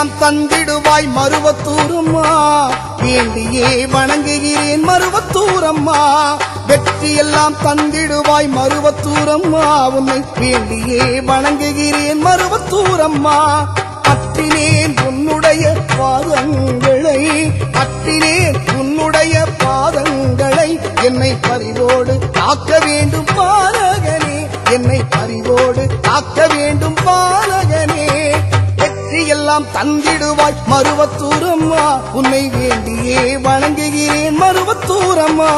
எல்லாம் தந்திடுவாய் மருவத்தூரம்மா, வேண்டியே வணங்குகிறேன் மருவத்தூரம்மா. வெற்றி எல்லாம் தந்திடுவாய் மருவத்தூரம்மா, உன்னை வேண்டியே வணங்குகிறேன் மருவத்தூரம்மா. அற்றினேன் உன்னுடைய பாதங்களை, அற்றினேன் உன்னுடைய பாதங்களை, என்னை பரிவோடு காக்க வேண்டும் பாலகனே, என்னை பரிவோடு காக்க வேண்டும் பாலகனே. வெற்றியெல்லாம் தந்திடுவாய் மருவத்தூரம்மா, உன்னை வேண்டியே வணங்குகிறேன் மருவத்தூரம்மா.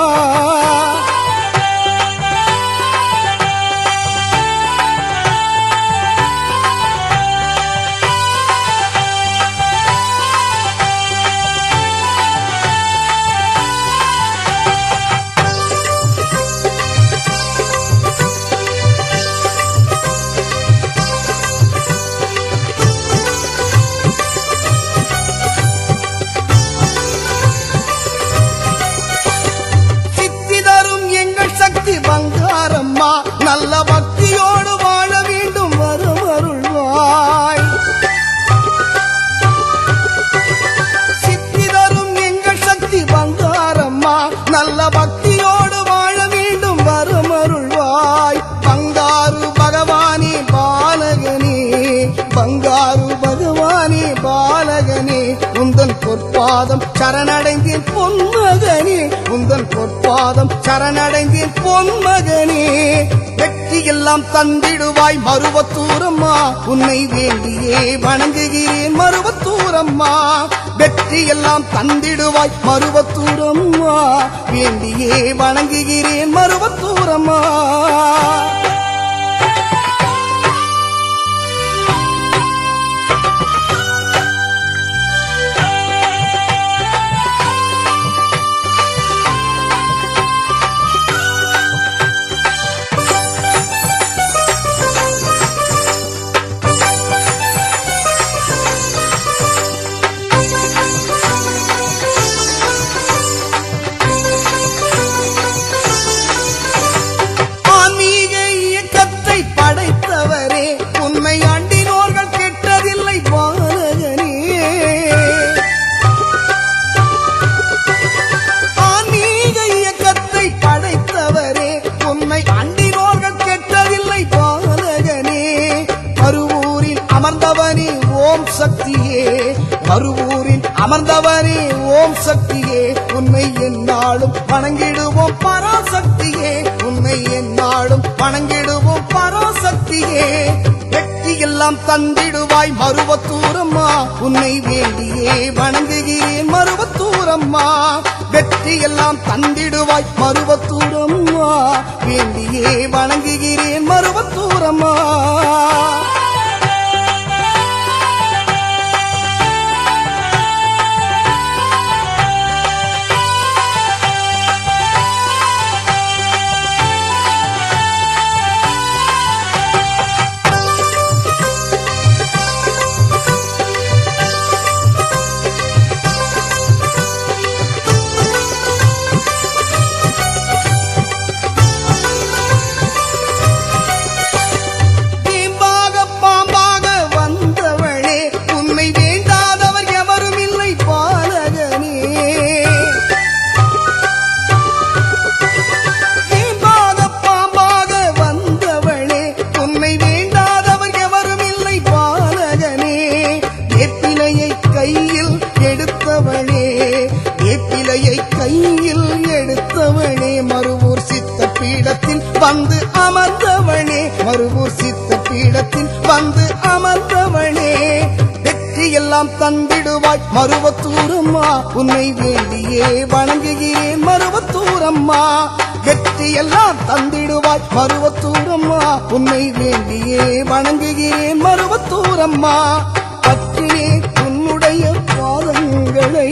பங்காரம்மா, நல்ல பக்தியோடு வாழ வேண்டும் வருவருள்வாய். சித்தி தரும் எங்கள் சக்தி பங்காரம்மா, நல்ல பக்தியோடு வாழ வேண்டும் வருவருள்வாய். பங்காரு பகவானே பாலகனே, பங்காரு பகவானே பாலகனே, உந்தன் பொற்பாதம் சரணடைந்தேன் பொன்மகனே, உந்தன் பொற்பாதம் சரணடைந்தேன் பொன்மகனே. வெற்றியெல்லாம் தந்திடுவாய் மருவத்தூரம்மா, உன்னை வேண்டியே வணங்குகிறேன் மருவத்தூரம்மா. வெற்றியெல்லாம் தந்திடுவாய் மருவத்தூரம்மா, வேண்டியே வணங்குகிறேன் மருவத்தூரம்மா. அமர்ந்தவனே ஓம் சக்தியே, மறுவூரில் அமர்ந்தவனே ஓம் சக்தியே, உன்னை எந்நாளும் வணங்கிடுவோம் பராசக்தியே, உன்னை எந்நாளும் வணங்கிடுவோம் பராசக்தியே. வெற்றியெல்லாம் தந்திடுவாய் மருவத்தூரம்மா, உன்னை வேண்டியே வணங்குகிறேன் மருவத்தூரம்மா. வெற்றியெல்லாம் தந்திடுவாய் மருவத்தூரம்மா, வேண்டியே வணங்குகிறேன் மருவத்தூரம்மா. வேப்பிலையை கையில் எடுத்தவனே, மருவூர் சித்த பீடத்தில் வந்து அமர்ந்தவனே, மருவூர் சித்த பீடத்தில் வந்து அமர்ந்தவனே. வெற்றியெல்லாம் தந்திடுவாய் மருவத்தூரம்மா, உன்னை வேண்டியே வணங்குகிறேன் மருவத்தூரம்மா. வெற்றியெல்லாம் தந்திடுவாய் மருவத்தூரம்மா, உன்னை வேண்டியே வணங்குகிறேன் மருவத்தூரம்மா. பற்றினேன் உன்னுடைய பாதங்களை,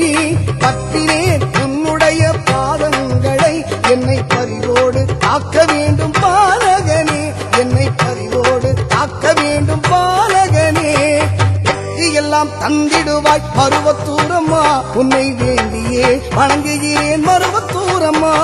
பற்றினேன் உன்னுடைய பாதங்களை, என்னை பரிவோடு காக்க வேண்டும் பாலகனே, என்னை பரிவோடு காக்க வேண்டும் பாலகனே. வெற்றியெல்லாம் தந்திடுவாய் மருவத்தூரம்மா, உன்னை வேண்டியே வணங்குகிறேன் மருவத்தூரம்மா.